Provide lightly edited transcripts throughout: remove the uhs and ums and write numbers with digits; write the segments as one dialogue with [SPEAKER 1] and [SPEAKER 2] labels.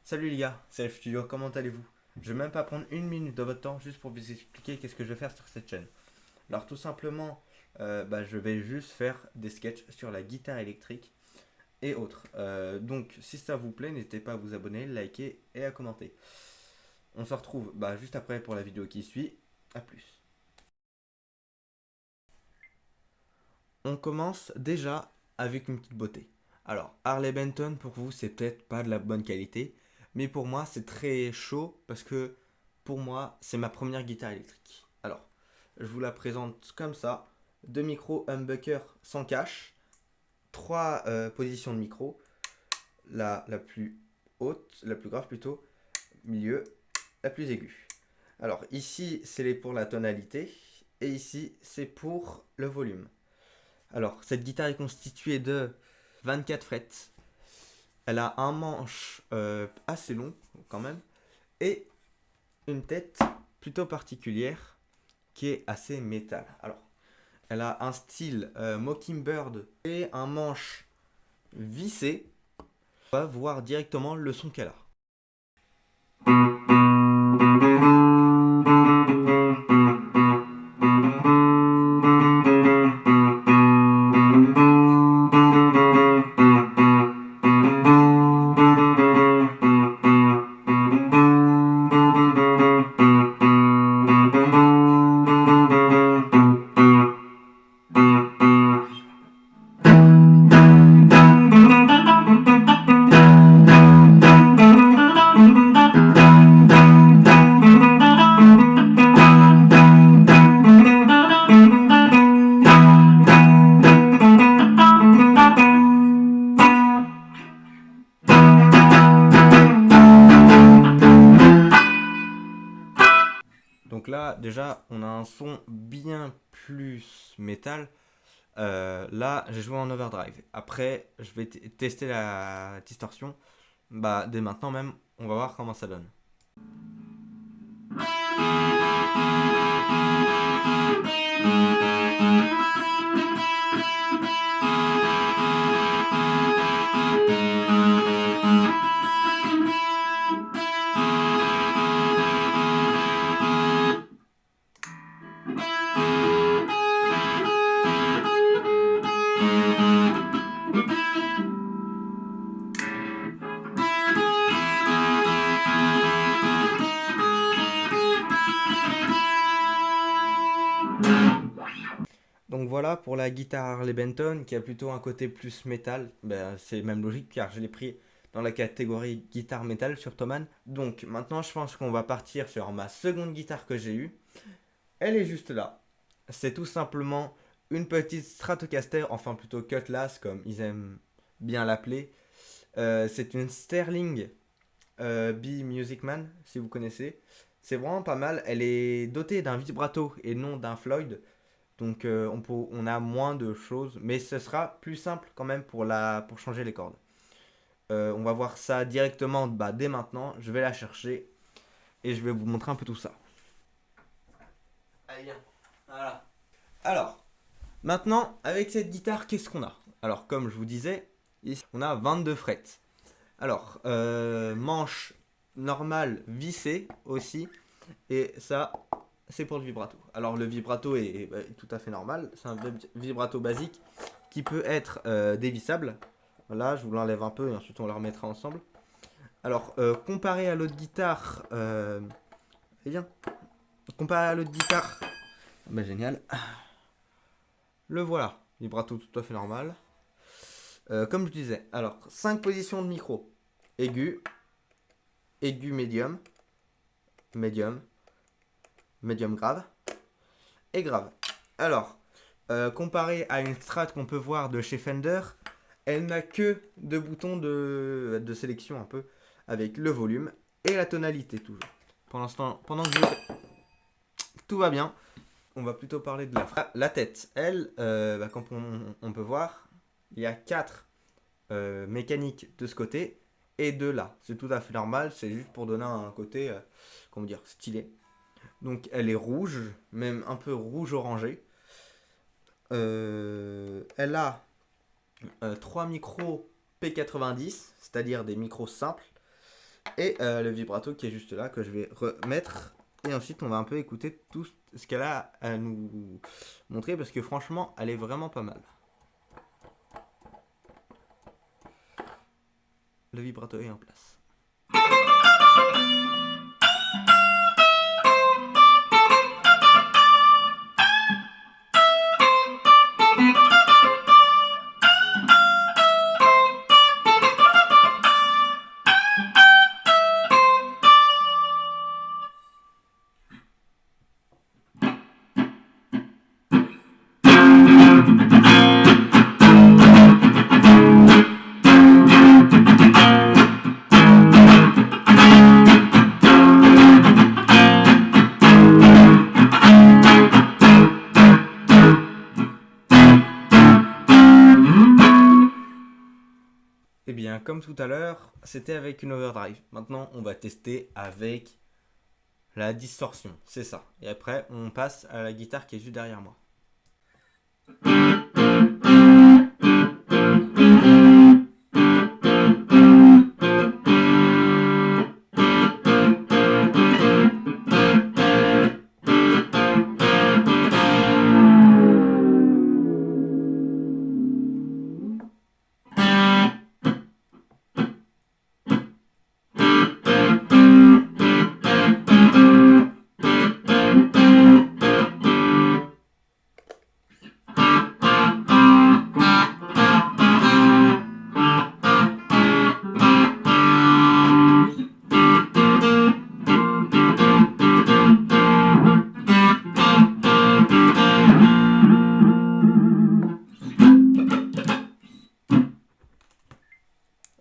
[SPEAKER 1] Salut les gars, c'est F Studio, comment allez-vous? Je vais même pas prendre une minute de votre temps juste pour vous expliquer qu'est-ce que je vais faire sur cette chaîne. Alors tout simplement, je vais juste faire des sketchs sur la guitare électrique et autres. Donc si ça vous plaît, n'hésitez pas à vous abonner, liker et à commenter. On se retrouve juste après pour la vidéo qui suit. A plus. On commence déjà avec une petite beauté. Alors, Harley Benton, pour vous, c'est peut-être pas de la bonne qualité, mais pour moi, c'est très chaud parce que pour moi, c'est ma première guitare électrique. Alors, je vous la présente comme ça. Deux micros humbucker sans cache, trois positions de micro, la plus haute, la plus grave plutôt, milieu, la plus aiguë. Alors, ici, c'est pour la tonalité, et ici, c'est pour le volume. Alors, cette guitare est constituée de 24 frettes. Elle a un manche assez long, quand même, et une tête plutôt particulière qui est assez métal. Alors, elle a un style Mockingbird et un manche vissé. On va voir directement le son qu'elle a. Donc là, déjà, on a un son bien plus métal. Là, j'ai joué en overdrive. Après, je vais tester la distorsion. Dès maintenant même, on va voir comment ça donne. Donc voilà pour la guitare Harley Benton qui a plutôt un côté plus métal. C'est même logique car je l'ai pris dans la catégorie guitare métal sur Thomann. Donc maintenant je pense qu'on va partir sur ma seconde guitare que j'ai eue. Elle est juste là. C'est tout simplement une petite Stratocaster, enfin plutôt Cutlass comme ils aiment bien l'appeler. C'est une Sterling B Music Man si vous connaissez. C'est vraiment pas mal. Elle est dotée d'un vibrato et non d'un Floyd. Donc on a moins de choses, mais ce sera plus simple quand même pour changer les cordes. On va voir ça directement dès maintenant. Je vais la chercher et je vais vous montrer un peu tout ça. Allez, viens. Voilà. Alors, maintenant, avec cette guitare, qu'est-ce qu'on a? Alors, comme je vous disais, ici, on a 22 frettes. Alors, manche normale vissée aussi. Et ça, c'est pour le vibrato. Alors le vibrato est tout à fait normal. C'est un vibrato basique qui peut être dévissable. Là, je vous l'enlève un peu et ensuite on le remettra ensemble. Alors, comparé à l'autre guitare, eh bien, comparé à l'autre guitare, génial. Le voilà, vibrato tout à fait normal. Comme je disais, alors 5 positions de micro. Aigu, aigu médium, médium, médium grave et grave. Alors, comparé à une Strat qu'on peut voir de chez Fender, elle n'a que deux boutons de sélection un peu, avec le volume et la tonalité toujours. Pour l'instant, pendant que tout va bien, on va plutôt parler de la tête. Elle, comme on peut voir, il y a 4 mécaniques de ce côté et 2 là. C'est tout à fait normal, c'est juste pour donner un côté, comment dire, stylé. Donc elle est rouge, même un peu rouge orangé. Elle a 3 micros P90, c'est-à-dire des micros simples. Et le vibrato qui est juste là, que je vais remettre. Et ensuite, on va un peu écouter tout ce qu'elle a à nous montrer, parce que franchement, elle est vraiment pas mal. Le vibrato est en place. Et bien, comme tout à l'heure, c'était avec une overdrive. Maintenant, on va tester avec la distorsion, c'est ça. Et après, on passe à la guitare qui est juste derrière moi.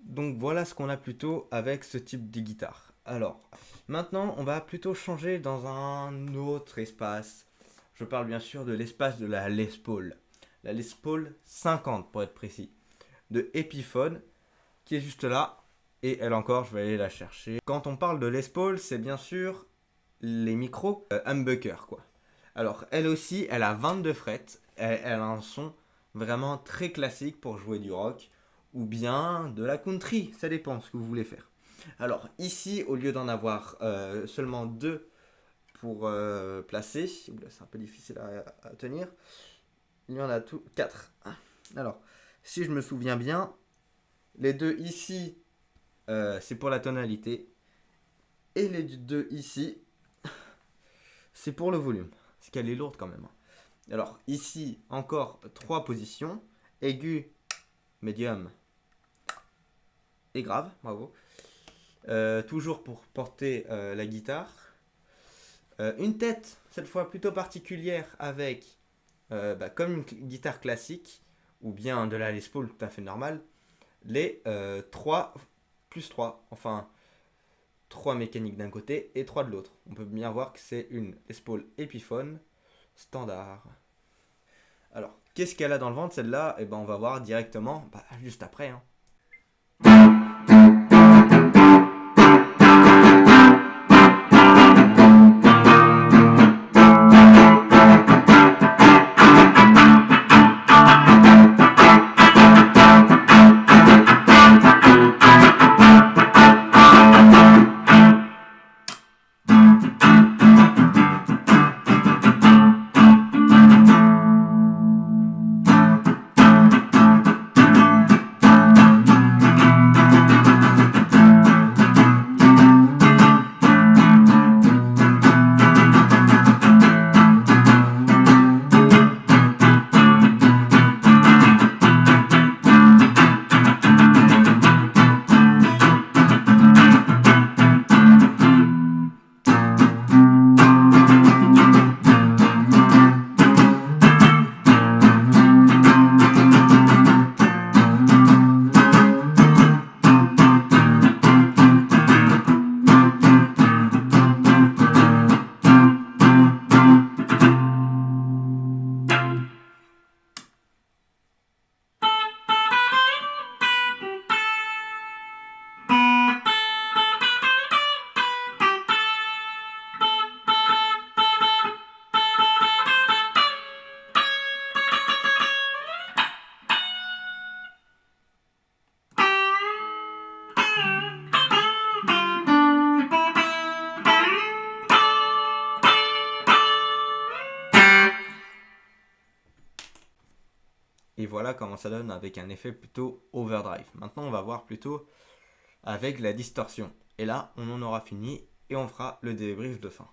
[SPEAKER 1] Donc voilà ce qu'on a plutôt avec ce type de guitare. Alors, maintenant on va plutôt changer dans un autre espace. Je parle bien sûr de l'espace de la Les Paul. La Les Paul 50 pour être précis. De Epiphone, qui est juste là. Et elle encore, je vais aller la chercher. Quand on parle de Les Paul, c'est bien sûr les micros humbucker quoi. Alors elle aussi, elle a 22 frettes. Elle a un son vraiment très classique pour jouer du rock ou bien de la country, ça dépend ce que vous voulez faire. Alors ici, au lieu d'en avoir seulement 2 pour placer, c'est un peu difficile à tenir, il y en a 4. Alors, si je me souviens bien, les 2 ici, c'est pour la tonalité, et les 2 ici, c'est pour le volume, parce qu'elle est lourde quand même. Alors ici, encore 3 positions, aigu, médium et grave, bravo. Toujours pour porter la guitare. Une tête, cette fois plutôt particulière, avec, comme une guitare classique, ou bien de la Les Paul tout à fait normale, les 3 plus 3, enfin 3 mécaniques d'un côté et 3 de l'autre. On peut bien voir que c'est une Les Paul Epiphone standard. Alors, qu'est-ce qu'elle a dans le ventre celle-là? Et on va voir directement juste après. Hein. voilà comment ça donne avec un effet plutôt overdrive. Maintenant, on va voir plutôt avec la distorsion. Et là, on en aura fini et on fera le débrief de fin.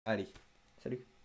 [SPEAKER 1] Allez, salut!